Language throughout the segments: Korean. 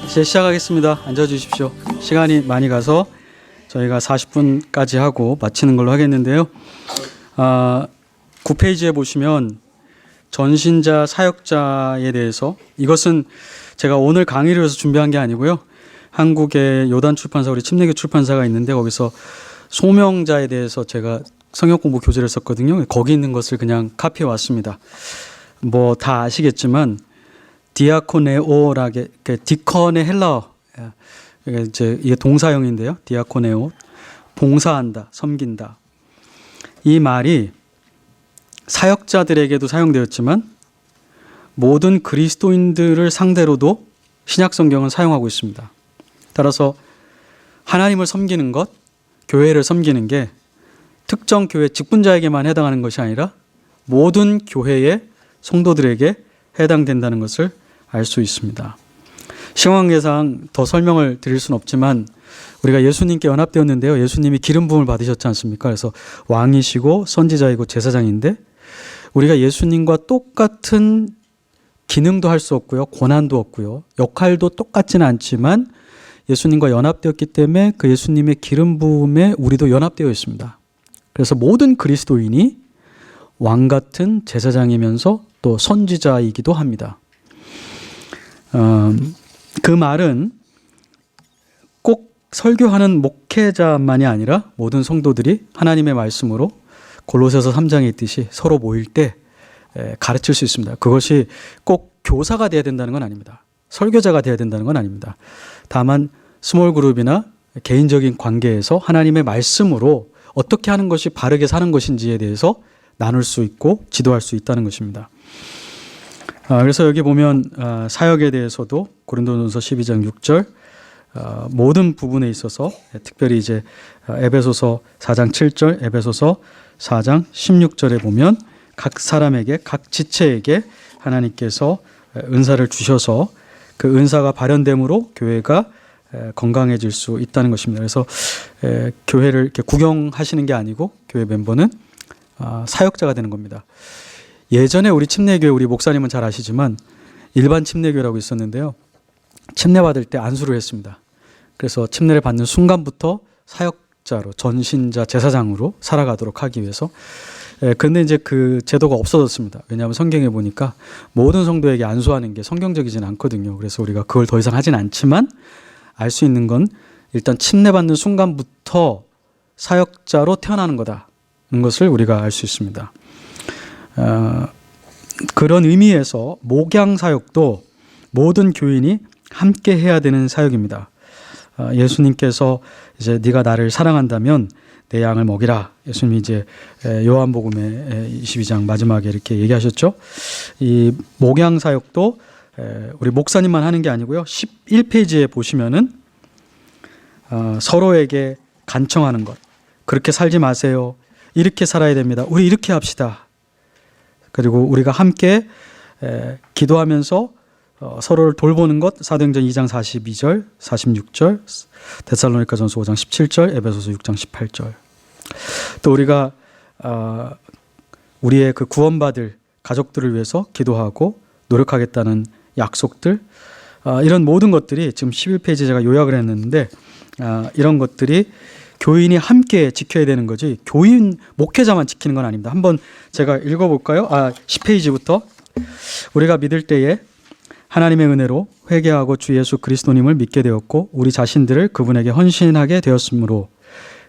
이제 시작하겠습니다. 앉아주십시오. 시간이 많이 가서 저희가 40분까지 하고 마치는 걸로 하겠는데요. 9페이지에 보시면 전신자, 사역자에 대해서, 이것은 제가 오늘 강의를 위해서 준비한 게 아니고요. 한국의 요단 출판사, 우리 침례교 출판사가 있는데 거기서 소명자에 대해서 제가 성역 공부 교재를 썼거든요. 거기 있는 것을 그냥 카피해 왔습니다. 뭐 다 아시겠지만 디아코네오라게, 디컨의 헬라어, 이게 동사형인데요. 디아코네오, 봉사한다, 섬긴다. 이 말이 사역자들에게도 사용되었지만 모든 그리스도인들을 상대로도 신약 성경은 사용하고 있습니다. 따라서 하나님을 섬기는 것, 교회를 섬기는 게 특정 교회 직분자에게만 해당하는 것이 아니라 모든 교회의 성도들에게 해당된다는 것을 알 수 있습니다. 시간 관계상 더 설명을 드릴 수는 없지만 우리가 예수님께 연합되었는데요. 예수님이 기름 부음을 받으셨지 않습니까? 그래서 왕이시고 선지자이고 제사장인데 우리가 예수님과 똑같은 기능도 할 수 없고요. 권한도 없고요. 역할도 똑같지는 않지만 예수님과 연합되었기 때문에 그 예수님의 기름 부음에 우리도 연합되어 있습니다. 그래서 모든 그리스도인이 왕 같은 제사장이면서 또 선지자이기도 합니다. 그 말은 꼭 설교하는 목회자만이 아니라 모든 성도들이 하나님의 말씀으로 골로새서 3장에 있듯이 서로 모일 때 가르칠 수 있습니다. 그것이 꼭 교사가 되어야 된다는 건 아닙니다. 설교자가 되어야 된다는 건 아닙니다. 다만 스몰 그룹이나 개인적인 관계에서 하나님의 말씀으로 어떻게 하는 것이 바르게 사는 것인지에 대해서 나눌 수 있고 지도할 수 있다는 것입니다. 그래서 여기 보면 사역에 대해서도 고린도전서 12장 6절 모든 부분에 있어서 특별히 이제 에베소서 4장 7절, 에베소서 4장 16절에 보면 각 사람에게, 각 지체에게 하나님께서 은사를 주셔서 그 은사가 발현됨으로 교회가 건강해질 수 있다는 것입니다. 그래서 교회를 이렇게 구경하시는 게 아니고 교회 멤버는 사역자가 되는 겁니다. 예전에 우리 침례교회, 우리 목사님은 잘 아시지만 일반 침례교회라고 있었는데요. 침례받을 때 안수를 했습니다. 그래서 침례를 받는 순간부터 사역자로, 전신자, 제사장으로 살아가도록 하기 위해서. 근데 이제 그 제도가 없어졌습니다. 왜냐하면 성경에 보니까 모든 성도에게 안수하는 게 성경적이진 않거든요. 그래서 우리가 그걸 더 이상 하진 않지만 알 수 있는 건 일단 침례받는 순간부터 사역자로 태어나는 거다는 것을 우리가 알 수 있습니다. 그런 의미에서 목양 사역도 모든 교인이 함께 해야 되는 사역입니다. 예수님께서 이제 네가 나를 사랑한다면 내 양을 먹이라. 예수님이 이제 요한복음의 22장 마지막에 이렇게 얘기하셨죠. 이 목양 사역도 우리 목사님만 하는 게 아니고요. 11페이지에 보시면은 서로에게 간청하는 것. 그렇게 살지 마세요. 이렇게 살아야 됩니다. 우리 이렇게 합시다. 그리고 우리가 함께 기도하면서 서로를 돌보는 것, 사도행전 2장 42절, 46절, 데살로니가전서 5장 17절, 에베소서 6장 18절. 또 우리가 우리의 그 구원받을 가족들을 위해서 기도하고 노력하겠다는 약속들, 이런 모든 것들이 지금 11페이지에 제가 요약을 했는데 이런 것들이 교인이 함께 지켜야 되는 거지 교인, 목회자만 지키는 건 아닙니다. 한번 제가 읽어볼까요? 10페이지부터 우리가 믿을 때에 하나님의 은혜로 회개하고 주 예수 그리스도님을 믿게 되었고 우리 자신들을 그분에게 헌신하게 되었으므로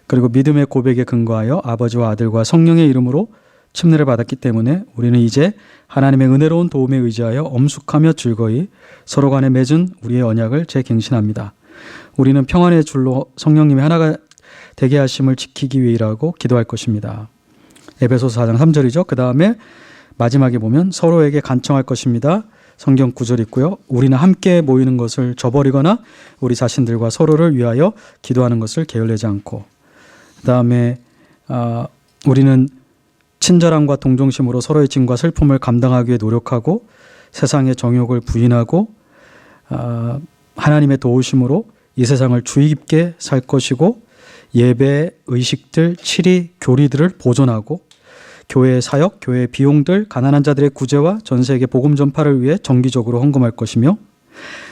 그리고 믿음의 고백에 근거하여 아버지와 아들과 성령의 이름으로 침례를 받았기 때문에 우리는 이제 하나님의 은혜로운 도움에 의지하여 엄숙하며 즐거이 서로 간에 맺은 우리의 언약을 재갱신합니다. 우리는 평안의 줄로 성령님이 하나가 되게 하심을 지키기 위해 일하고 기도할 것입니다. 에베소서 4장 3절이죠. 그 다음에 마지막에 보면 서로에게 간청할 것입니다. 성경 구절 있고요. 우리는 함께 모이는 것을 저버리거나 우리 자신들과 서로를 위하여 기도하는 것을 게을리하지 않고 그 다음에 우리는 친절함과 동정심으로 서로의 짐과 슬픔을 감당하기 위해 노력하고 세상의 정욕을 부인하고 하나님의 도우심으로 이 세상을 주의 깊게 살 것이고 예배, 의식들, 치리, 교리들을 보존하고 교회의 사역, 교회의 비용들, 가난한 자들의 구제와 전 세계 복음 전파를 위해 정기적으로 헌금할 것이며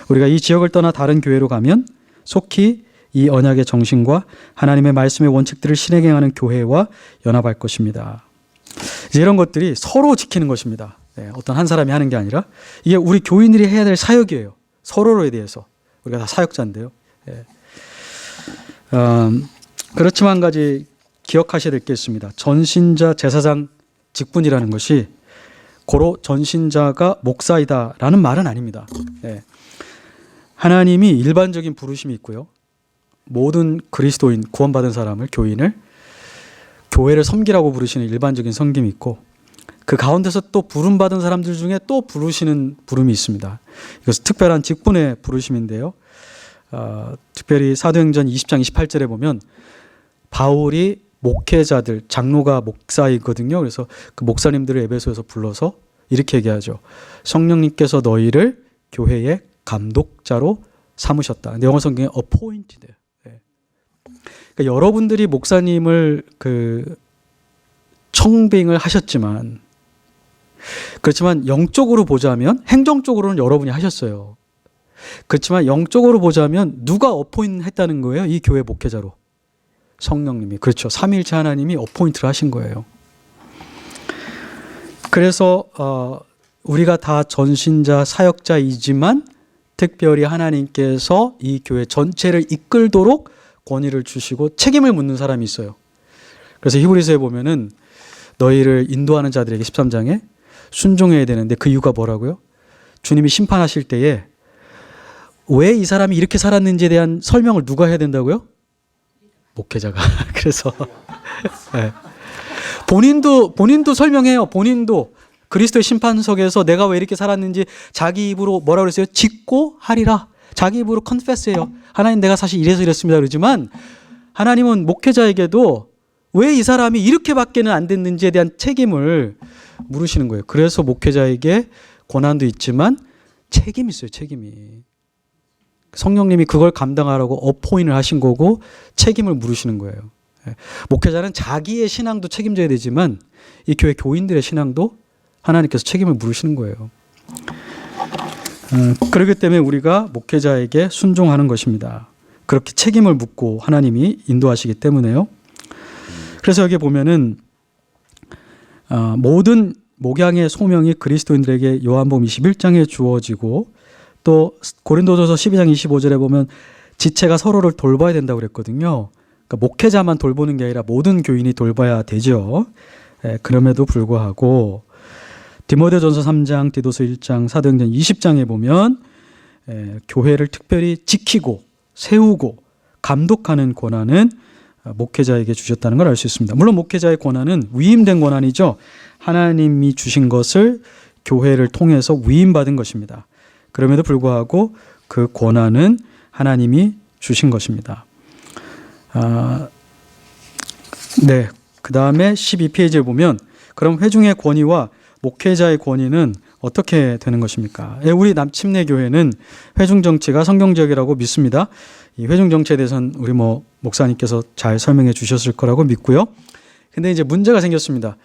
우리가 이 지역을 떠나 다른 교회로 가면 속히 이 언약의 정신과 하나님의 말씀의 원칙들을 실행하는 교회와 연합할 것입니다. 이제 이런 것들이 서로 지키는 것입니다. 네, 어떤 한 사람이 하는 게 아니라 이게 우리 교인들이 해야 될 사역이에요. 서로에 대해서. 우리가 다 사역자인데요. 네. 그렇지만 한 가지 기억하셔야 될 게 있습니다. 전신자 제사장 직분이라는 것이 고로 전신자가 목사이다라는 말은 아닙니다. 네. 하나님이 일반적인 부르심이 있고요. 모든 그리스도인, 구원받은 사람을, 교인을 교회를 섬기라고 부르시는 일반적인 섬김이 있고 그 가운데서 또 부름받은 사람들 중에 또 부르시는 부름이 있습니다. 이것은 특별한 직분의 부르심인데요. 특별히 사도행전 20장 28절에 보면 바울이 목회자들, 장로가 목사이거든요. 그래서 그 목사님들을 에베소에서 불러서 이렇게 얘기하죠. 성령님께서 너희를 교회의 감독자로 삼으셨다. 근데 영어 성경에 appointed. 네. 그러니까 여러분들이 목사님을 청빙을 하셨지만 그렇지만 영적으로 보자면 행정적으로는 여러분이 하셨어요. 그렇지만 영적으로 보자면 누가 어포인트 했다는 거예요? 이 교회 목회자로. 성령님이. 그렇죠. 삼위일체 하나님이 어포인트를 하신 거예요. 그래서 우리가 다 전신자 사역자이지만 특별히 하나님께서 이 교회 전체를 이끌도록 권위를 주시고 책임을 묻는 사람이 있어요. 그래서 히브리서에 보면은 너희를 인도하는 자들에게 13장에 순종해야 되는데 그 이유가 뭐라고요? 주님이 심판하실 때에 왜 이 사람이 이렇게 살았는지에 대한 설명을 누가 해야 된다고요? 목회자가. 그래서 네. 본인도 설명해요. 본인도 그리스도의 심판석에서 내가 왜 이렇게 살았는지 자기 입으로 뭐라고 그랬어요? 짓고 하리라. 자기 입으로 컨페스해요. 하나님 내가 사실 이래서 이랬습니다. 그러지만 하나님은 목회자에게도 왜 이 사람이 이렇게밖에는 안 됐는지에 대한 책임을 물으시는 거예요. 그래서 목회자에게 권한도 있지만 책임이 있어요. 책임이. 성령님이 그걸 감당하라고 어포인을 하신 거고 책임을 물으시는 거예요. 목회자는 자기의 신앙도 책임져야 되지만 이 교회 교인들의 신앙도 하나님께서 책임을 물으시는 거예요. 그렇기 때문에 우리가 목회자에게 순종하는 것입니다. 그렇게 책임을 묻고 하나님이 인도하시기 때문에요. 그래서 여기 보면은 모든 목양의 소명이 그리스도인들에게 요한복음 21장에 주어지고 또 고린도전서 12장 25절에 보면 지체가 서로를 돌봐야 된다고 그랬거든요. 그러니까 목회자만 돌보는 게 아니라 모든 교인이 돌봐야 되죠. 그럼에도 불구하고 디모데전서 3장, 디도서 1장, 사도행전 20장에 보면 교회를 특별히 지키고 세우고 감독하는 권한은 목회자에게 주셨다는 걸 알 수 있습니다. 물론 목회자의 권한은 위임된 권한이죠. 하나님이 주신 것을 교회를 통해서 위임받은 것입니다. 그럼에도 불구하고 그 권한은 하나님이 주신 것입니다. 네. 그 다음에 12페이지에 보면 그럼 회중의 권위와 목회자의 권위는 어떻게 되는 것입니까? 우리 남침내 교회는 회중 정치가 성경적이라고 믿습니다. 이 회중 정치에 대해서는 우리 목사님께서 잘 설명해 주셨을 거라고 믿고요. 근데 이제 문제가 생겼습니다.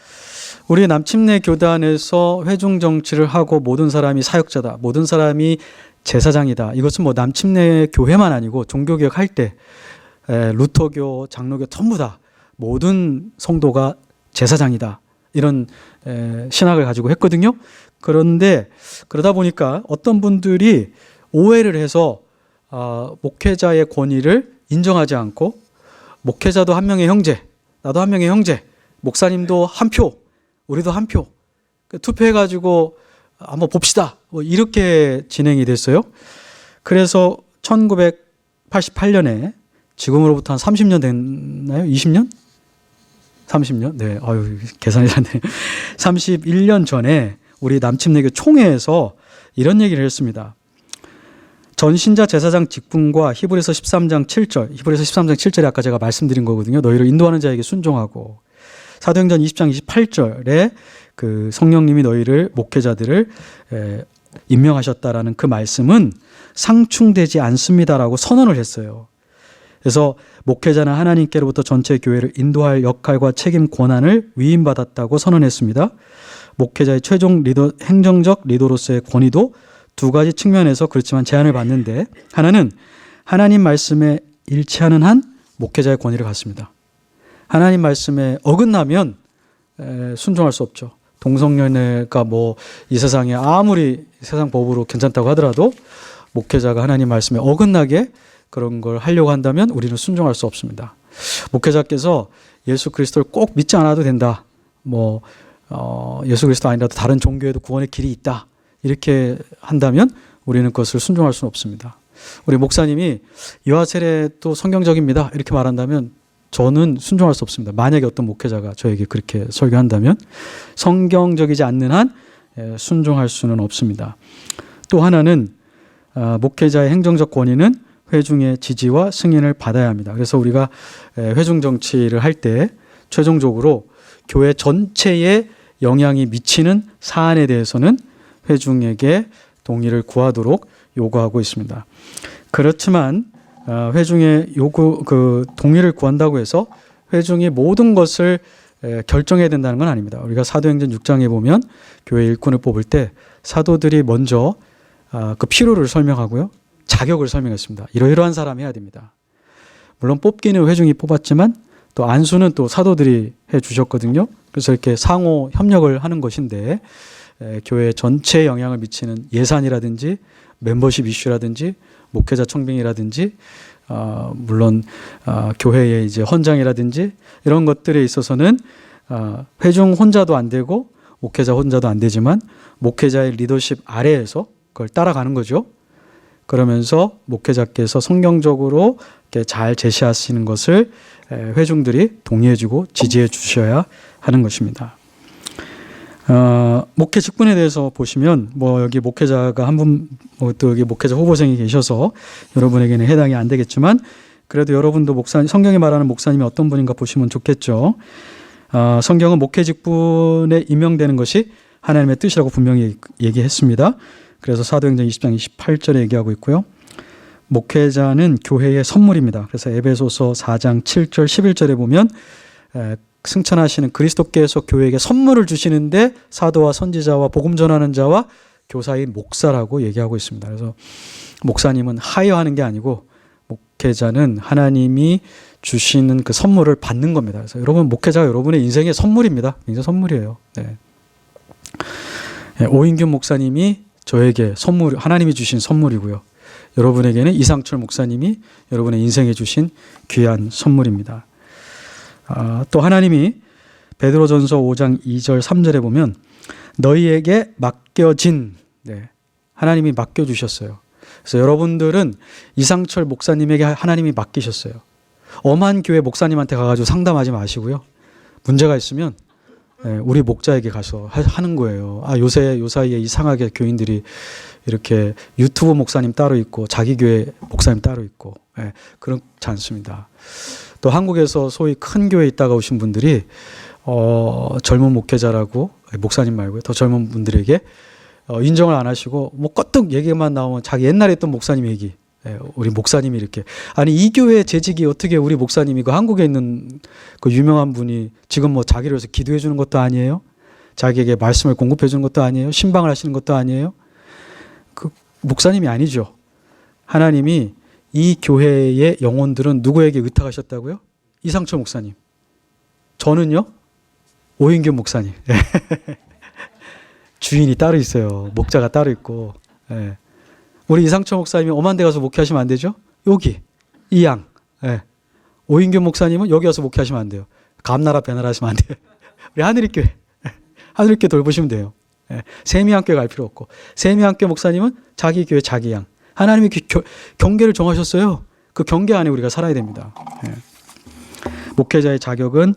우리 남침내 교단에서 회중 정치를 하고 모든 사람이 사역자다. 모든 사람이 제사장이다. 이것은 남침내 교회만 아니고 종교개혁 할 때 루터교, 장로교 전부 다 모든 성도가 제사장이다. 이런 신학을 가지고 했거든요. 그런데 그러다 보니까 어떤 분들이 오해를 해서 목회자의 권위를 인정하지 않고 목회자도 한 명의 형제, 나도 한 명의 형제, 목사님도 한 표, 우리도 한 표 투표해가지고 한번 봅시다. 이렇게 진행이 됐어요. 그래서 1988년에 지금으로부터 한 30년 됐나요? 20년? 30년? 네. 아유, 계산이 안 되네. 31년 전에 우리 남침내교 총회에서 이런 얘기를 했습니다. 전신자 제사장 직분과 히브리서 13장 7절, 히브리서 13장 7절에 아까 제가 말씀드린 거거든요. 너희를 인도하는 자에게 순종하고 사도행전 20장 28절에 그 성령님이 너희를 목회자들을 임명하셨다라는 그 말씀은 상충되지 않습니다라고 선언을 했어요. 그래서 목회자는 하나님께로부터 전체 교회를 인도할 역할과 책임 권한을 위임받았다고 선언했습니다. 목회자의 최종 행정적 리더로서의 권위도 두 가지 측면에서 그렇지만 제한을 받는데, 하나는 하나님 말씀에 일치하는 한 목회자의 권위를 갖습니다. 하나님 말씀에 어긋나면 순종할 수 없죠. 동성연애가 뭐 이 세상에 아무리 세상 법으로 괜찮다고 하더라도 목회자가 하나님 말씀에 어긋나게 그런 걸 하려고 한다면 우리는 순종할 수 없습니다. 목회자께서 예수 그리스도를 꼭 믿지 않아도 된다. 예수 그리스도 아니라도 다른 종교에도 구원의 길이 있다. 이렇게 한다면 우리는 그것을 순종할 수는 없습니다. 우리 목사님이 이와 세례도 성경적입니다. 이렇게 말한다면 저는 순종할 수 없습니다. 만약에 어떤 목회자가 저에게 그렇게 설교한다면 성경적이지 않는 한 순종할 수는 없습니다. 또 하나는 목회자의 행정적 권위는 회중의 지지와 승인을 받아야 합니다. 그래서 우리가 회중 정치를 할 때 최종적으로 교회 전체에 영향이 미치는 사안에 대해서는 회중에게 동의를 구하도록 요구하고 있습니다. 그렇지만 회중의 동의를 구한다고 해서 회중이 모든 것을 결정해야 된다는 건 아닙니다. 우리가 사도행전 6장에 보면 교회 일꾼을 뽑을 때 사도들이 먼저 그 필요를 설명하고요, 자격을 설명했습니다. 이러이러한 사람이 해야 됩니다. 물론 뽑기는 회중이 뽑았지만 또 안수는 또 사도들이 해 주셨거든요. 그래서 이렇게 상호 협력을 하는 것인데, 교회 전체에 영향을 미치는 예산이라든지 멤버십 이슈라든지 목회자 청빙이라든지 물론 교회의 이제 헌장이라든지 이런 것들에 있어서는 회중 혼자도 안 되고 목회자 혼자도 안 되지만 목회자의 리더십 아래에서 그걸 따라가는 거죠. 그러면서 목회자께서 성경적으로 이렇게 잘 제시하시는 것을 회중들이 동의해주고 지지해 주셔야 하는 것입니다. 목회 직분에 대해서 보시면 여기 목회자가 한 분, 또 여기 목회자 후보생이 계셔서 여러분에게는 해당이 안 되겠지만 그래도 여러분도 성경이 말하는 목사님이 어떤 분인가 보시면 좋겠죠. 성경은 목회 직분에 임명되는 것이 하나님의 뜻이라고 분명히 얘기했습니다. 그래서 사도행전 20장 28절에 얘기하고 있고요. 목회자는 교회의 선물입니다. 그래서 에베소서 4장 7절 11절에 보면 승천하시는 그리스도께서 교회에게 선물을 주시는데 사도와 선지자와 복음 전하는 자와 교사인 목사라고 얘기하고 있습니다. 그래서 목사님은 하여하는 게 아니고 목회자는 하나님이 주시는 그 선물을 받는 겁니다. 그래서 여러분, 목회자가 여러분의 인생의 선물입니다. 굉장히 선물이에요. 네. 오인균 목사님이 저에게 하나님이 주신 선물이고요. 여러분에게는 이상철 목사님이 여러분의 인생에 주신 귀한 선물입니다. 또 하나님이 베드로전서 5장 2절 3절에 보면 너희에게 맡겨진, 하나님이 맡겨주셨어요. 그래서 여러분들은 이상철 목사님에게 하나님이 맡기셨어요. 엄한 교회 목사님한테 가가지고 상담하지 마시고요. 문제가 있으면 우리 목자에게 가서 하는 거예요. 요새 요 사이에 이상하게 교인들이 이렇게 유튜브 목사님 따로 있고 자기 교회 목사님 따로 있고 그렇지 않습니다. 또 한국에서 소위 큰 교회에 있다가 오신 분들이 젊은 목회자라고, 목사님 말고요, 더 젊은 분들에게 인정을 안 하시고 껐떡 얘기만 나오면 자기 옛날에 있던 목사님 얘기, 우리 목사님이 이렇게, 아니 이 교회 재직이 어떻게 우리 목사님이 그 한국에 있는 그 유명한 분이 지금 자기를 위해서 기도해 주는 것도 아니에요? 자기에게 말씀을 공급해 주는 것도 아니에요? 신방을 하시는 것도 아니에요? 그 목사님이 아니죠. 하나님이 이 교회의 영혼들은 누구에게 의탁하셨다고요? 이상철 목사님. 저는요? 오인균 목사님. 주인이 따로 있어요. 목자가 따로 있고. 우리 이상철 목사님이 엄한 데 가서 목회하시면 안 되죠? 여기 이 양. 오인균 목사님은 여기 와서 목회하시면 안 돼요. 감나라 배나라 하시면 안 돼요. 우리 하늘교회. 하늘교회 돌보시면 돼요. 세미한교회 갈 필요 없고, 세미한교회 목사님은 자기 교회 자기 양. 하나님이 경계를 정하셨어요. 그 경계 안에 우리가 살아야 됩니다. 목회자의 자격은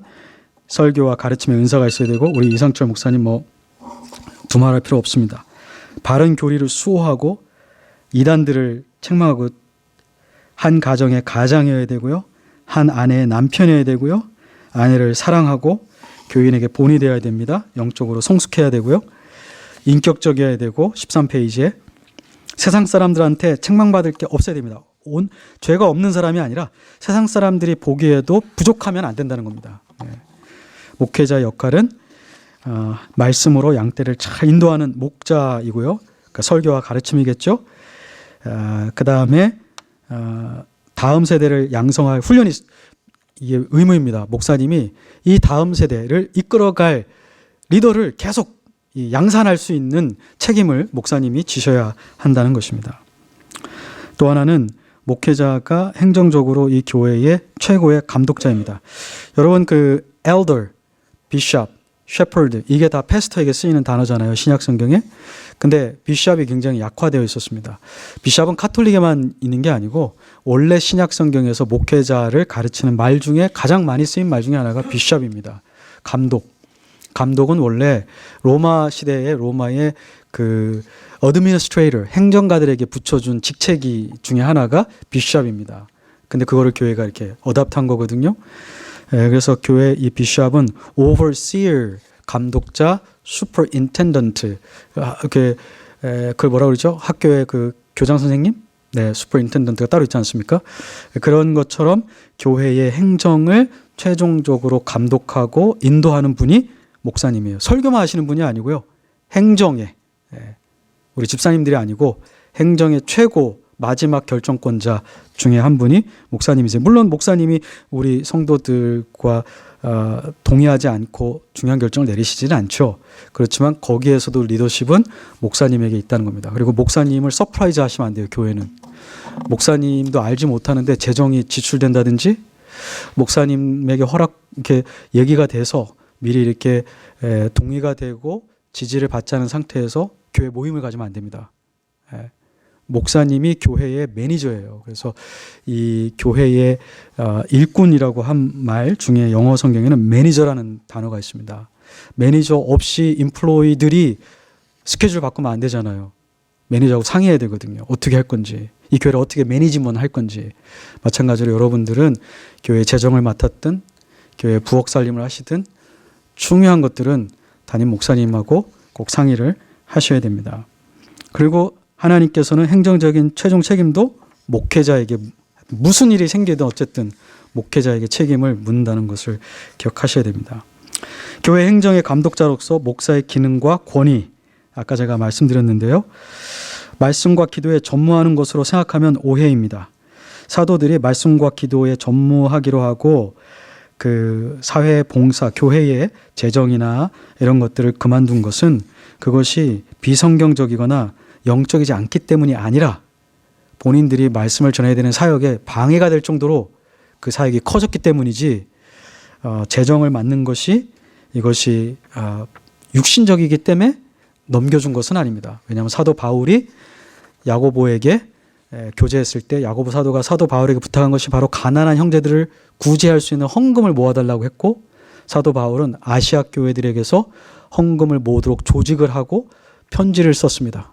설교와 가르침의 은사가 있어야 되고, 우리 이상철 목사님 두말할 필요 없습니다. 바른 교리를 수호하고 이단들을 책망하고, 한 가정의 가장이어야 되고요, 한 아내의 남편이어야 되고요, 아내를 사랑하고 교인에게 본이 되어야 됩니다. 영적으로 성숙해야 되고요, 인격적이어야 되고, 13페이지에 세상 사람들한테 책망받을 게 없어야 됩니다. 죄가 없는 사람이 아니라 세상 사람들이 보기에도 부족하면 안 된다는 겁니다. 목회자의 역할은 말씀으로 양떼를 잘 인도하는 목자이고요. 그러니까 설교와 가르침이겠죠. 그 다음에 다음 세대를 양성할 훈련이 이게 의무입니다. 목사님이 이 다음 세대를 이끌어갈 리더를 계속 양산할 수 있는 책임을 목사님이 지셔야 한다는 것입니다. 또 하나는 목회자가 행정적으로 이 교회의 최고의 감독자입니다. 여러분 그 elder, bishop, shepherd 이게 다 패스터에게 쓰이는 단어잖아요. 신약 성경에. 근데 비숍이 굉장히 약화되어 있었습니다. 비숍은 카톨릭에만 있는 게 아니고 원래 신약 성경에서 목회자를 가르치는 말 중에 가장 많이 쓰인 말 중에 하나가 비숍입니다. 감독. 감독은 원래 로마 시대에 로마의 그 어드미니스트레이터 행정가들에게 붙여준 직책이 중에 하나가 비숍입니다. 근데 그거를 교회가 이렇게 어답한 거거든요. 그래서 교회 이 비숍은 overseer 감독자, superintendent 이렇게 그걸 뭐라 그러죠? 학교의 그 교장 선생님, 네, superintendent가 따로 있지 않습니까? 그런 것처럼 교회의 행정을 최종적으로 감독하고 인도하는 분이 목사님이에요. 설교만 하시는 분이 아니고요, 행정에 우리 집사님들이 아니고 행정의 최고 마지막 결정권자 중에 한 분이 목사님이세요. 물론 목사님이 우리 성도들과 동의하지 않고 중요한 결정을 내리시지는 않죠. 그렇지만 거기에서도 리더십은 목사님에게 있다는 겁니다. 그리고 목사님을 서프라이즈 하시면 안 돼요. 교회는. 목사님도 알지 못하는데 재정이 지출된다든지 목사님에게 이렇게 얘기가 돼서 미리 이렇게 동의가 되고 지지를 받지 않은 상태에서 교회 모임을 가지면 안 됩니다. 목사님이 교회의 매니저예요. 그래서 이 교회의 일꾼이라고 한 말 중에 영어 성경에는 매니저라는 단어가 있습니다. 매니저 없이 인플로이들이 스케줄 바꾸면 안 되잖아요. 매니저하고 상의해야 되거든요. 어떻게 할 건지, 이 교회를 어떻게 매니지먼트 할 건지. 마찬가지로 여러분들은 교회 재정을 맡았든 교회 부엌 살림을 하시든 중요한 것들은 담임 목사님하고 꼭 상의를 하셔야 됩니다. 그리고 하나님께서는 행정적인 최종 책임도 목회자에게 무슨 일이 생기든 어쨌든 목회자에게 책임을 묻는다는 것을 기억하셔야 됩니다. 교회 행정의 감독자로서 목사의 기능과 권위, 아까 제가 말씀드렸는데요. 말씀과 기도에 전무하는 것으로 생각하면 오해입니다. 사도들이 말씀과 기도에 전무하기로 하고 그 사회 봉사, 교회의 재정이나 이런 것들을 그만둔 것은 그것이 비성경적이거나 영적이지 않기 때문이 아니라 본인들이 말씀을 전해야 되는 사역에 방해가 될 정도로 그 사역이 커졌기 때문이지 재정을 맡는 것이 이것이 육신적이기 때문에 넘겨준 것은 아닙니다. 왜냐하면 사도 바울이 야고보에게 교제했을 때 야고보 사도가 사도 바울에게 부탁한 것이 바로 가난한 형제들을 구제할 수 있는 헌금을 모아달라고 했고 사도 바울은 아시아 교회들에게서 헌금을 모으도록 조직을 하고 편지를 썼습니다.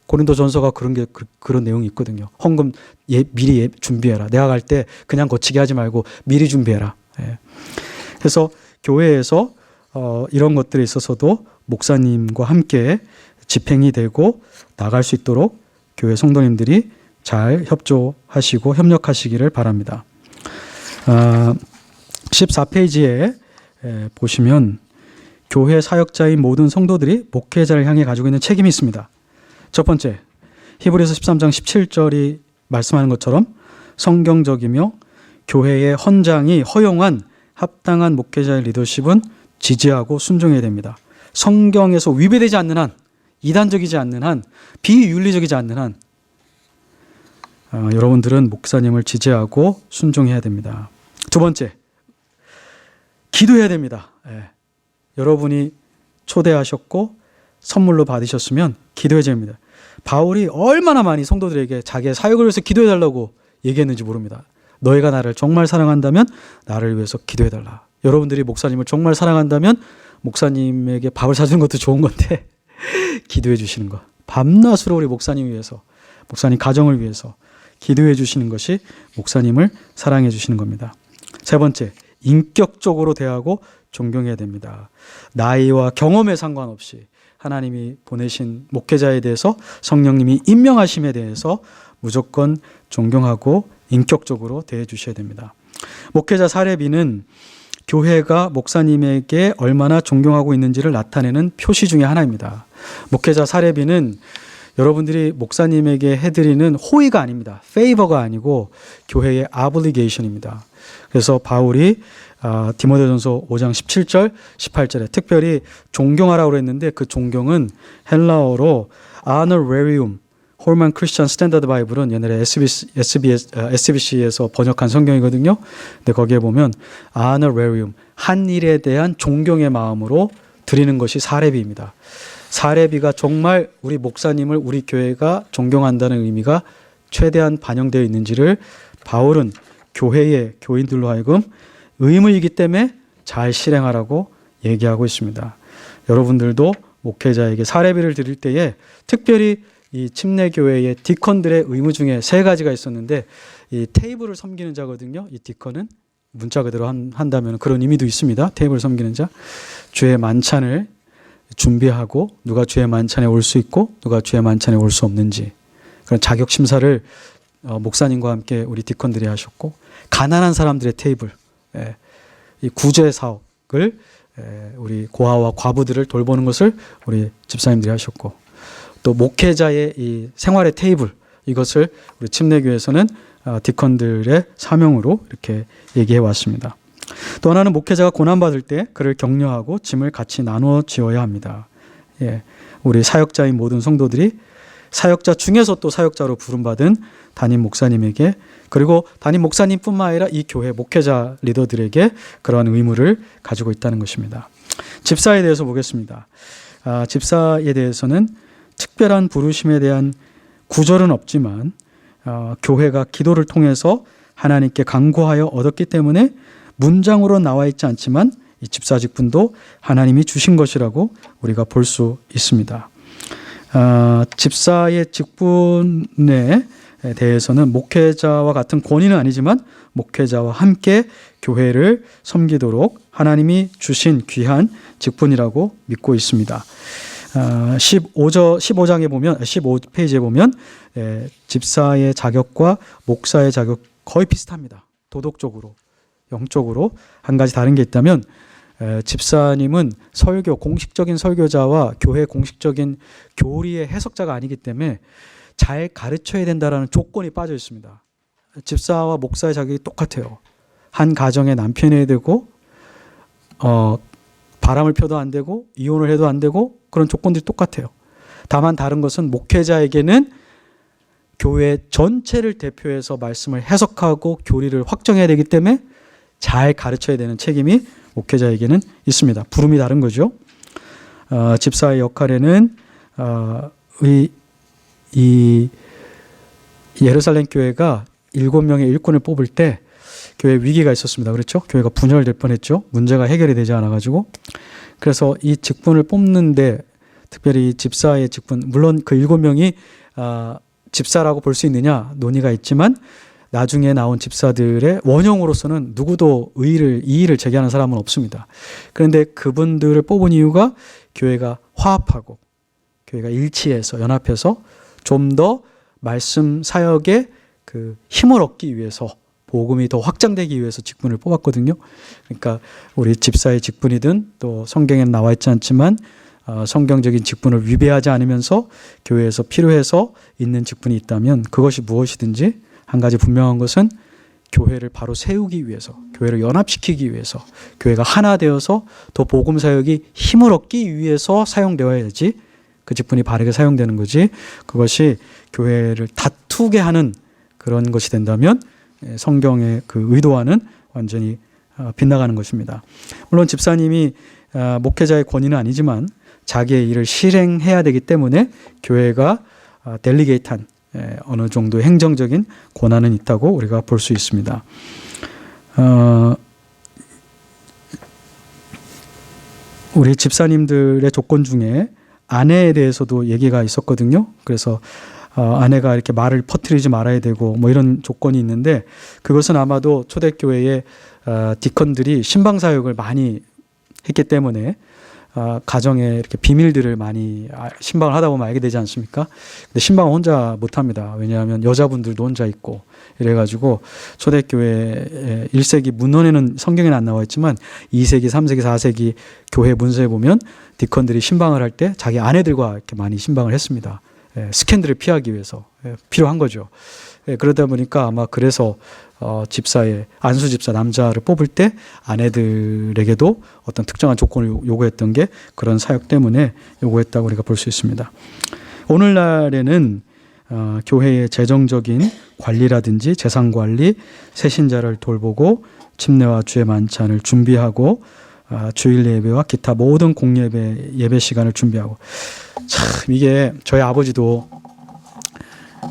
고린도 전서가 그런 내용이 있거든요. 헌금 미리 준비해라. 내가 갈 때 그냥 거치게 하지 말고 미리 준비해라. 그래서 교회에서 이런 것들에 있어서도 목사님과 함께 집행이 되고 나갈 수 있도록 교회 성도님들이 잘 협조하시고 협력하시기를 바랍니다. 14페이지에 보시면 교회 사역자인 모든 성도들이 목회자를 향해 가지고 있는 책임이 있습니다. 첫 번째, 히브리서 13장 17절이 말씀하는 것처럼 성경적이며 교회의 헌장이 허용한 합당한 목회자의 리더십은 지지하고 순종해야 됩니다. 성경에서 위배되지 않는 한, 이단적이지 않는 한, 비윤리적이지 않는 한 여러분들은 목사님을 지지하고 순종해야 됩니다. 두 번째, 기도해야 됩니다. 여러분이 초대하셨고 선물로 받으셨으면 기도해야 됩니다. 바울이 얼마나 많이 성도들에게 자기의 사역을 위해서 기도해달라고 얘기했는지 모릅니다. 너희가 나를 정말 사랑한다면 나를 위해서 기도해달라. 여러분들이 목사님을 정말 사랑한다면 목사님에게 밥을 사주는 것도 좋은 건데 기도해 주시는 것. 밤낮으로 우리 목사님 위해서, 목사님 가정을 위해서 기도해 주시는 것이 목사님을 사랑해 주시는 겁니다. 세 번째, 인격적으로 대하고 존경해야 됩니다. 나이와 경험에 상관없이 하나님이 보내신 목회자에 대해서 성령님이 임명하심에 대해서 무조건 존경하고 인격적으로 대해 주셔야 됩니다. 목회자 사례비는 교회가 목사님에게 얼마나 존경하고 있는지를 나타내는 표시 중에 하나입니다. 목회자 사례비는 여러분들이 목사님에게 해드리는 호의가 아닙니다. 페이버가 아니고 교회의 obligation입니다. 그래서 바울이 디모데전서 5장 17절, 18절에 특별히 존경하라고 그랬는데 그 존경은 헬라어로 honorarium, 홀만 크리스천 스탠다드 바이블은 옛날에 SBC에서 번역한 성경이거든요. 근데 거기에 보면 honorarium, 한 일에 대한 존경의 마음으로 드리는 것이 사례비입니다. 사례비가 정말 우리 목사님을 우리 교회가 존경한다는 의미가 최대한 반영되어 있는지를 바울은 교회의 교인들로 하여금 의무이기 때문에 잘 실행하라고 얘기하고 있습니다. 여러분들도 목회자에게 사례비를 드릴 때에 특별히 이 침례교회의 디컨들의 의무 중에 3가지가 있었는데 이 테이블을 섬기는 자거든요. 이 디컨은 문자 그대로 한다면 그런 의미도 있습니다. 테이블을 섬기는 자. 주의 만찬을 준비하고 누가 주의 만찬에 올 수 있고 누가 주의 만찬에 올 수 없는지 그런 자격 심사를 목사님과 함께 우리 디컨들이 하셨고 가난한 사람들의 테이블, 이 구제 사역을 우리 고아와 과부들을 돌보는 것을 우리 집사님들이 하셨고 또 목회자의 이 생활의 테이블 이것을 우리 침례교회에서는 디컨들의 사명으로 이렇게 얘기해 왔습니다. 또 하나는 목회자가 고난받을 때 그를 격려하고 짐을 같이 나누어 지어야 합니다. 우리 사역자인 모든 성도들이 사역자 중에서 또 사역자로 부름받은 담임 목사님에게 그리고 담임 목사님뿐만 아니라 이 교회 목회자 리더들에게 그러한 의무를 가지고 있다는 것입니다. 집사에 대해서 보겠습니다. 집사에 대해서는 특별한 부르심에 대한 구절은 없지만 교회가 기도를 통해서 하나님께 간구하여 얻었기 때문에 문장으로 나와 있지 않지만 이 집사 직분도 하나님이 주신 것이라고 우리가 볼 수 있습니다. 집사의 직분에 대해서는 목회자와 같은 권위는 아니지만 목회자와 함께 교회를 섬기도록 하나님이 주신 귀한 직분이라고 믿고 있습니다. 15장에 보면 15페이지에 보면 집사의 자격과 목사의 자격 거의 비슷합니다. 도덕적으로, 영적으로 한 가지 다른 게 있다면 집사님은 설교, 공식적인 설교자와 교회 공식적인 교리의 해석자가 아니기 때문에 잘 가르쳐야 된다라는 조건이 빠져 있습니다. 집사와 목사의 자격이 똑같아요. 한 가정의 남편이어야 되고 바람을 펴도 안 되고 이혼을 해도 안 되고 그런 조건들이 똑같아요. 다만 다른 것은 목회자에게는 교회 전체를 대표해서 말씀을 해석하고 교리를 확정해야 되기 때문에 잘 가르쳐야 되는 책임이 목회자에게는 있습니다. 부름이 다른 거죠. 집사의 역할에는 이 예루살렘 교회가 7명의 일꾼을 뽑을 때 교회 위기가 있었습니다. 그렇죠? 교회가 분열될 뻔했죠. 문제가 해결이 되지 않아가지고. 그래서 이 직분을 뽑는데 특별히 집사의 직분, 물론 그 7명이 집사라고 볼 수 있느냐 논의가 있지만 나중에 나온 집사들의 원형으로서는 누구도 이의를 제기하는 사람은 없습니다. 그런데 그분들을 뽑은 이유가 교회가 화합하고 교회가 일치해서 연합해서 좀 더 말씀 사역에 그 힘을 얻기 위해서 복음이 더 확장되기 위해서 직분을 뽑았거든요. 그러니까 우리 집사의 직분이든 또 성경에는 나와 있지 않지만 성경적인 직분을 위배하지 않으면서 교회에서 필요해서 있는 직분이 있다면 그것이 무엇이든지 한 가지 분명한 것은 교회를 바로 세우기 위해서, 교회를 연합시키기 위해서, 교회가 하나 되어서 더 복음 사역이 힘을 얻기 위해서 사용되어야지 그 직분이 바르게 사용되는 거지 그것이 교회를 다투게 하는 그런 것이 된다면 성경의 그 의도와는 완전히 빗나가는 것입니다. 물론 집사님이 목회자의 권위는 아니지만 자기의 일을 실행해야 되기 때문에 교회가 델리게이트한 어느 정도 행정적인 권한은 있다고 우리가 볼 수 있습니다. 우리 집사님들의 조건 중에 아내에 대해서도 얘기가 있었거든요. 그래서 아내가 이렇게 말을 퍼뜨리지 말아야 되고 뭐 이런 조건이 있는데 그것은 아마도 초대교회의 디컨들이 신방사역을 많이 했기 때문에 가정에 이렇게 비밀들을 많이 신방을 하다 보면 알게 되지 않습니까? 근데 신방은 혼자 못합니다. 왜냐하면 여자분들도 혼자 있고 이래가지고 초대교회 1세기 문헌에는 성경에는 안 나와 있지만 2세기, 3세기, 4세기 교회 문서에 보면 디컨들이 신방을 할 때 자기 아내들과 이렇게 많이 신방을 했습니다. 스캔들을 피하기 위해서 필요한 거죠. 그러다 보니까 아마 그래서 집사의 안수 집사 남자를 뽑을 때 아내들에게도 어떤 특정한 조건을 요구했던 게 그런 사역 때문에 요구했다고 우리가 볼 수 있습니다. 오늘날에는 교회의 재정적인 관리라든지 재산 관리, 새신자를 돌보고 침례와 주의 만찬을 준비하고 주일 예배와 기타 모든 공예배 예배 시간을 준비하고, 참 이게 저희 아버지도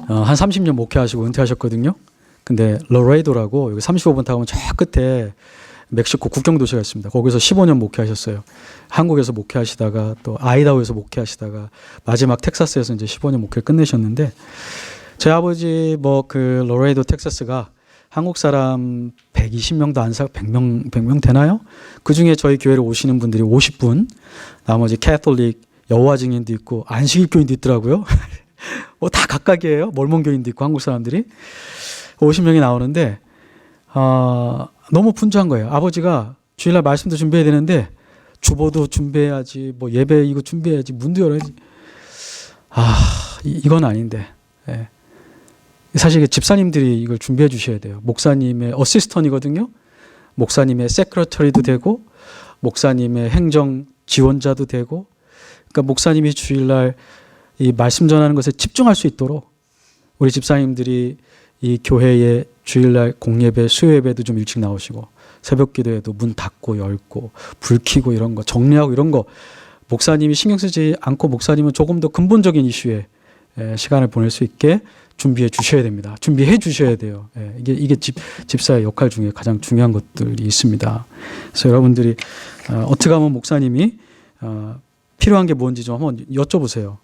한 30년 목회하시고 은퇴하셨거든요. 근데 로레이도라고 여기 35번 타고 저 끝에 멕시코 국경 도시가 있습니다. 거기서 15년 목회하셨어요. 한국에서 목회하시다가 또 아이다호에서 목회하시다가 마지막 텍사스에서 이제 15년 목회를 끝내셨는데, 저희 아버지 그 로레이도 텍사스가 한국 사람 120명도 안 살, 100명 되나요? 그 중에 저희 교회를 오시는 분들이 50분, 나머지 캐톨릭, 여호와 증인도 있고 안식일교인도 있더라고요. 다 각각이에요. 몰몬교인도 있고 한국 사람들이 50명이 나오는데 너무 분주한 거예요. 아버지가 주일날 말씀도 준비해야 되는데 주보도 준비해야지, 예배 이거 준비해야지, 문도 열어야지. 이건 아닌데. 예. 사실 집사님들이 이걸 준비해 주셔야 돼요. 목사님의 어시스턴이거든요. 목사님의 세크레터리도 되고 목사님의 행정 지원자도 되고, 그러니까 목사님이 주일날 이 말씀 전하는 것에 집중할 수 있도록 우리 집사님들이 이 교회의 주일날 공예배, 수요예배도 좀 일찍 나오시고 새벽 기도에도 문 닫고 열고 불 켜고 이런 거 정리하고 이런 거 목사님이 신경 쓰지 않고 목사님은 조금 더 근본적인 이슈에 시간을 보낼 수 있게 준비해 주셔야 됩니다. 준비해 주셔야 돼요. 이게 집사의 역할 중에 가장 중요한 것들이 있습니다. 그래서 여러분들이 어떻게 하면 목사님이 필요한 게 뭔지 좀 한번 여쭤보세요.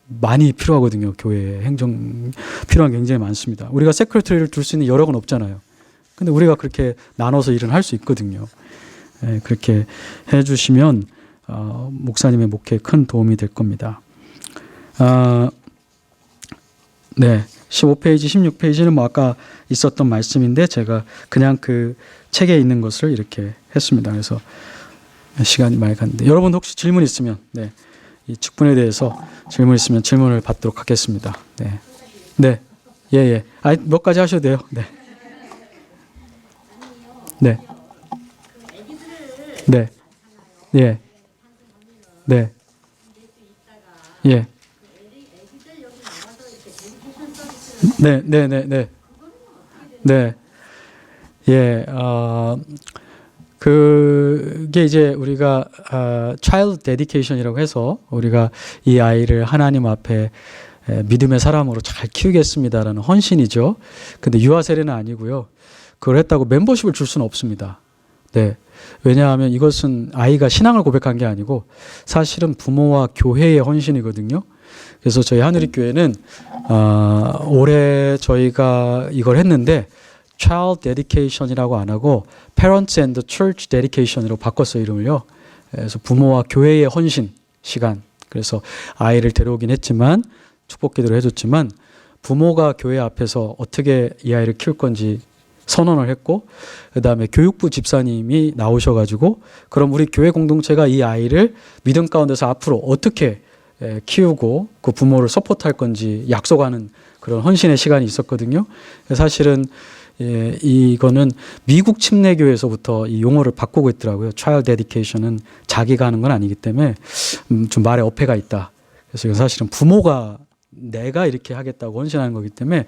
많이 필요하거든요. 교회에 행정 필요한 게 굉장히 많습니다. 우리가 세크레터리를 둘 수 있는 여력은 없잖아요. 근데 우리가 그렇게 나눠서 일을 할 수 있거든요. 그렇게 해주시면 목사님의 목회에 큰 도움이 될 겁니다. 네, 15페이지, 16페이지는 아까 있었던 말씀인데 제가 그냥 그 책에 있는 것을 이렇게 했습니다. 그래서 시간이 많이 갔는데 여러분 혹시 질문 있으면 이 직분에 대해서 질문 있으면 질문을 받도록 하겠습니다. 예. 몇 가지 하셔도 돼요. 네. 예. 그게 이제 우리가 child dedication이라고 해서 우리가 이 아이를 하나님 앞에 믿음의 사람으로 잘 키우겠습니다라는 헌신이죠. 근데 유아 세례는 아니고요. 그걸 했다고 멤버십을 줄 수는 없습니다. 왜냐하면 이것은 아이가 신앙을 고백한 게 아니고 사실은 부모와 교회의 헌신이거든요. 그래서 저희 하늘의교회는 올해 저희가 이걸 했는데 Child Dedication이라고 안 하고 Parents and Church Dedication으로 바꿨어요, 이름을요. 그래서 부모와 교회의 헌신 시간. 그래서 아이를 데려오긴 했지만 축복기도를 해줬지만 부모가 교회 앞에서 어떻게 이 아이를 키울 건지 선언을 했고, 그 다음에 교육부 집사님이 나오셔가지고 그럼 우리 교회 공동체가 이 아이를 믿음 가운데서 앞으로 어떻게 키우고 그 부모를 서포트할 건지 약속하는 그런 헌신의 시간이 있었거든요. 사실은 이거는 미국 침례교에서부터 이 용어를 바꾸고 있더라고요. Child Dedication은 자기가 하는 건 아니기 때문에 좀 말에 어폐가 있다. 그래서 이건 사실은 부모가 내가 이렇게 하겠다고 헌신하는 거기 때문에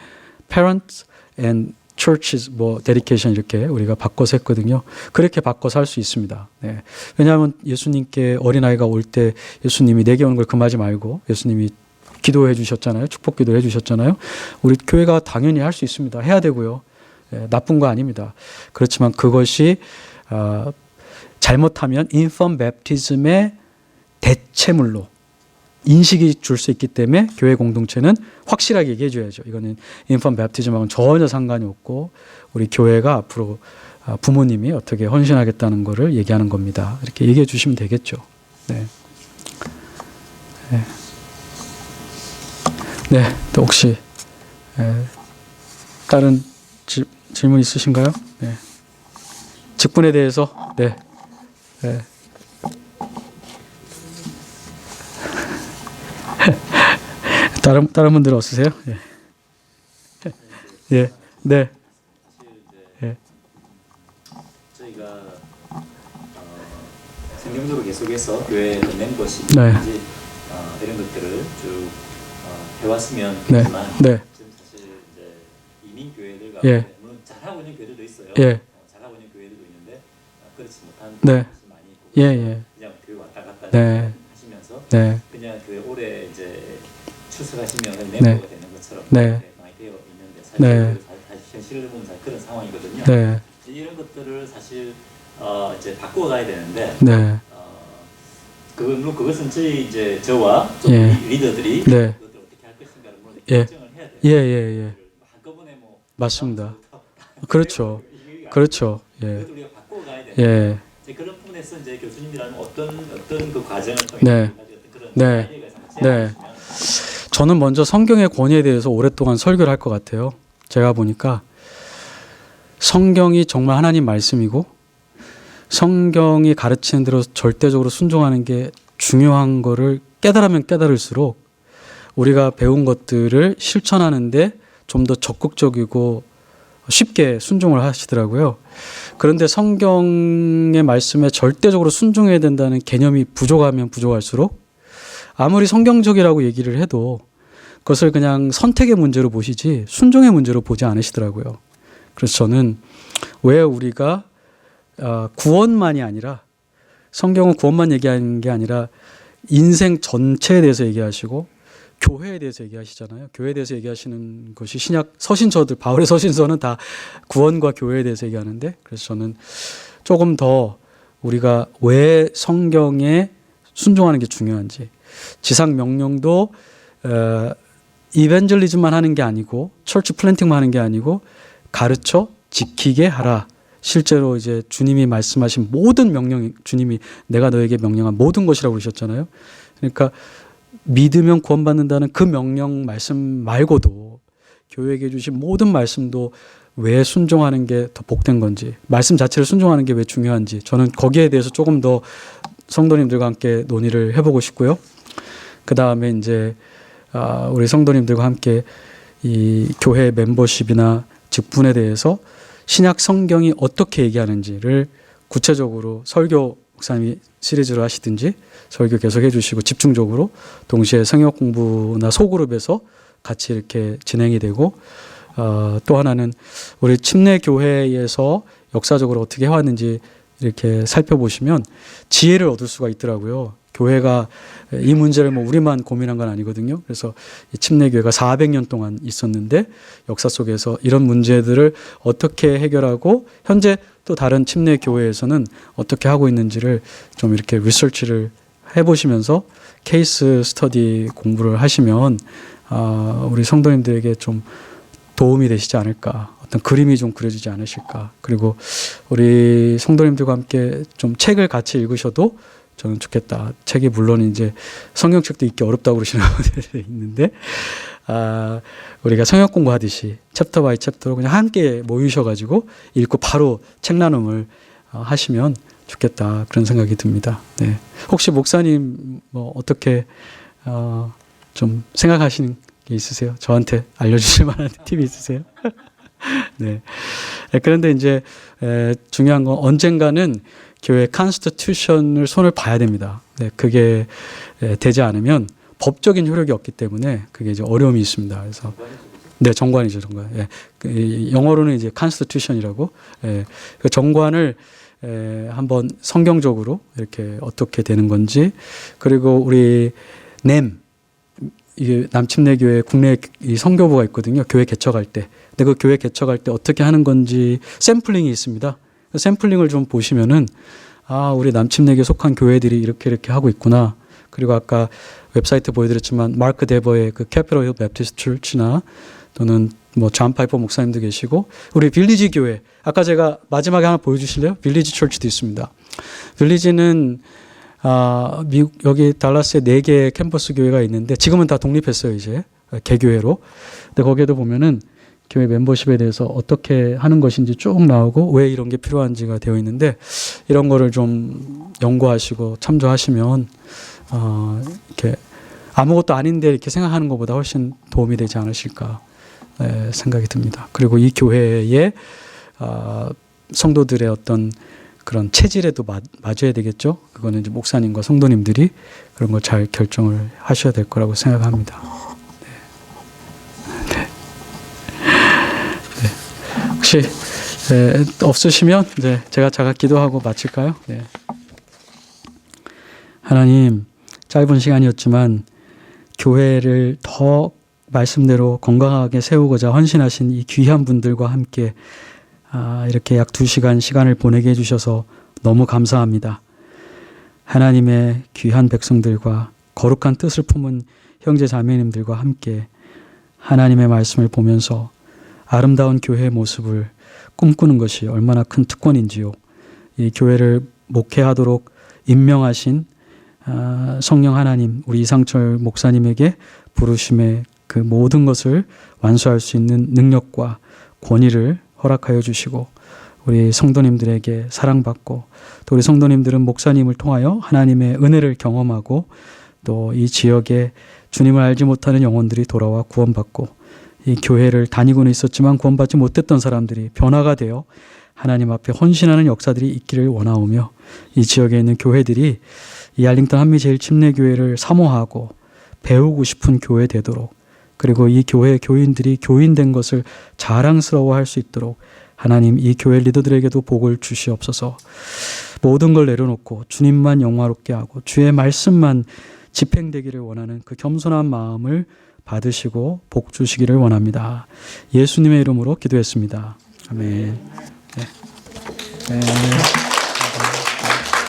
Parents and Churches Dedication 이렇게 우리가 바꿔서 했거든요. 그렇게 바꿔서 할 수 있습니다. 왜냐하면 예수님께 어린아이가 올 때 예수님이 내게 오는 걸 금하지 말고 예수님이 기도해 주셨잖아요. 축복 기도해 주셨잖아요. 우리 교회가 당연히 할 수 있습니다. 해야 되고요. 나쁜 거 아닙니다. 그렇지만 그것이 잘못하면 infant baptism의 대체물로 인식이 줄 수 있기 때문에 교회 공동체는 확실하게 얘기해 줘야죠. 이거는 infant baptism하고는 전혀 상관이 없고 우리 교회가 앞으로 부모님이 어떻게 헌신하겠다는 것을 얘기하는 겁니다. 이렇게 얘기해 주시면 되겠죠. 또 혹시 다른 질문 있으신가요? 직분에 대해서? 다른 분들 없으세요? 예. 예. 네. 예. 저희가 성경적으로 계속해서 교회 멤버십 네. 이런 것들을 쭉 해왔으면 네. 좋겠지만 네. 지금 사실 이제 이민 교회들 가운데 예. 물론 잘하고 있는 교회들도 있어요. 예. 잘하고 있는 교회들도 있는데 그렇지 못한 네. 것이 많이 있고 예, 예. 그냥 교회 왔다 갔다 네. 하시면서 네. 그냥 그 올해 이제 출석하시면 네. 멤버가 되는 것처럼 네. 이렇게 많이 되어 있는데 사실 네. 현실을 보면 사실 그런 상황이거든요. 네. 이런 것들을 사실 이제 바꿔가야 되는데 네. 그것은 이제 저와 좀 예. 리더들이 네. 그것을 어떻게 할 것인가를 물론 예. 결정을 해야 돼요. 예, 예, 예. 한꺼번에 뭐 맞습니다. 그렇죠. 그렇죠. 예. 그것을 우리가 바꿔가야 되는데 예. 이제 그런 부분에서 이제 교수님이라는 어떤 그 과정을 통해 네. 그런 네. 아이디어가 네. 저는 먼저 성경의 권위에 대해서 오랫동안 설교를 할 것 같아요. 제가 보니까 성경이 정말 하나님 말씀이고 성경이 가르치는 대로 절대적으로 순종하는 게 중요한 거를 깨달으면 깨달을수록 우리가 배운 것들을 실천하는데 좀 더 적극적이고 쉽게 순종을 하시더라고요. 그런데 성경의 말씀에 절대적으로 순종해야 된다는 개념이 부족하면 부족할수록 아무리 성경적이라고 얘기를 해도 그것을 그냥 선택의 문제로 보시지 순종의 문제로 보지 않으시더라고요. 그래서 저는 왜 우리가 구원만이 아니라 성경은 구원만 얘기하는 게 아니라 인생 전체에 대해서 얘기하시고 교회에 대해서 얘기하시잖아요. 교회에 대해서 얘기하시는 것이 신약 서신서들 바울의 서신서는 다 구원과 교회에 대해서 얘기하는데 그래서 저는 조금 더 우리가 왜 성경에 순종하는 게 중요한지 지상 명령도 이벤젤리즘만 하는 게 아니고 철치 플랜팅만 하는 게 아니고 가르쳐 지키게 하라. 실제로 이제 주님이 말씀하신 모든 명령, 주님이 내가 너에게 명령한 모든 것이라고 그러셨잖아요. 그러니까 믿으면 구원받는다는 그 명령 말씀 말고도 교회에게 주신 모든 말씀도 왜 순종하는 게 더 복된 건지 말씀 자체를 순종하는 게 왜 중요한지 저는 거기에 대해서 조금 더 성도님들과 함께 논의를 해보고 싶고요. 그 다음에 이제 우리 성도님들과 함께 이 교회 멤버십이나 직분에 대해서 신약 성경이 어떻게 얘기하는지를 구체적으로 설교 목사님이 시리즈로 하시든지 설교 계속 해주시고 집중적으로 동시에 성역 공부나 소그룹에서 같이 이렇게 진행이 되고 또 하나는 우리 침례 교회에서 역사적으로 어떻게 해왔는지 이렇게 살펴보시면 지혜를 얻을 수가 있더라고요. 교회가 이 문제를 뭐 우리만 고민한 건 아니거든요. 그래서 이 침례교회가 400년 동안 있었는데 역사 속에서 이런 문제들을 어떻게 해결하고 현재 또 다른 침례교회에서는 어떻게 하고 있는지를 좀 이렇게 리서치를 해보시면서 케이스 스터디 공부를 하시면 우리 성도님들에게 좀 도움이 되시지 않을까. 어떤 그림이 좀 그려지지 않으실까. 그리고 우리 성도님들과 함께 좀 책을 같이 읽으셔도 저는 좋겠다. 책이 물론 이제 성경책도 읽기 어렵다고 그러시는 분들이 있는데, 우리가 성역 공부하듯이 챕터 바이 챕터로 그냥 함께 모이셔가지고 읽고 바로 책 나눔을 하시면 좋겠다. 그런 생각이 듭니다. 네. 혹시 목사님 뭐 어떻게 좀 생각하시는 게 있으세요? 저한테 알려주실 만한 팁이 있으세요? 네. 그런데 이제 중요한 건 언젠가는 교회 컨스티튜션을 손을 봐야 됩니다. 네, 그게 되지 않으면 법적인 효력이 없기 때문에 그게 이제 어려움이 있습니다. 그래서 네, 정관이죠, 정관. 예, 그 영어로는 이제 컨스티튜션이라고. 예, 그 정관을 한번 성경적으로 이렇게 어떻게 되는 건지 그리고 우리 이게 남침례교회 국내 이 선교부가 있거든요. 교회 개척할 때. 근데 그 교회 개척할 때 어떻게 하는 건지 샘플링이 있습니다. 샘플링을 좀 보시면은 우리 남침례교에 속한 교회들이 이렇게 하고 있구나. 그리고 아까 웹사이트 보여드렸지만 마크 데버의 그 캐피럴 힐 베프티스트 처치나 또는 뭐 존 파이퍼 목사님도 계시고 우리 빌리지 교회 아까 제가 마지막에 하나 보여주실래요? 빌리지 처치도 있습니다. 빌리지는 미국 여기 달라스에 4개의 캠퍼스 교회가 있는데 지금은 다 독립했어요. 이제 개교회로. 근데 거기에도 보면은 교회 멤버십에 대해서 어떻게 하는 것인지 쭉 나오고 왜 이런 게 필요한지가 되어 있는데 이런 거를 좀 연구하시고 참조하시면 이렇게 아무것도 아닌데 이렇게 생각하는 것보다 훨씬 도움이 되지 않으실까 생각이 듭니다. 그리고 이 교회의 성도들의 어떤 그런 체질에도 맞아야 되겠죠. 그거는 이제 목사님과 성도님들이 그런 걸 잘 결정을 하셔야 될 거라고 생각합니다. 네. 네. 혹시 없으시면 이제 제가 자각 기도하고 마칠까요? 네. 하나님, 짧은 시간이었지만 교회를 더 말씀대로 건강하게 세우고자 헌신하신 이 귀한 분들과 함께 이렇게 약 2시간 시간을 보내게 해주셔서 너무 감사합니다. 하나님의 귀한 백성들과 거룩한 뜻을 품은 형제 자매님들과 함께 하나님의 말씀을 보면서 아름다운 교회의 모습을 꿈꾸는 것이 얼마나 큰 특권인지요. 이 교회를 목회하도록 임명하신 성령 하나님, 우리 이상철 목사님에게 부르심의 그 모든 것을 완수할 수 있는 능력과 권위를 허락하여 주시고 우리 성도님들에게 사랑받고 또 우리 성도님들은 목사님을 통하여 하나님의 은혜를 경험하고 또 이 지역에 주님을 알지 못하는 영혼들이 돌아와 구원받고 이 교회를 다니고는 있었지만 구원받지 못했던 사람들이 변화가 되어 하나님 앞에 헌신하는 역사들이 있기를 원하오며 이 지역에 있는 교회들이 이 알링턴 한미제일침례교회를 사모하고 배우고 싶은 교회 되도록 그리고 이 교회 교인들이 교인된 것을 자랑스러워할 수 있도록 하나님 이 교회 리더들에게도 복을 주시옵소서. 모든 걸 내려놓고 주님만 영화롭게 하고 주의 말씀만 집행되기를 원하는 그 겸손한 마음을 받으시고 복 주시기를 원합니다. 예수님의 이름으로 기도했습니다. 아멘. 네. 네.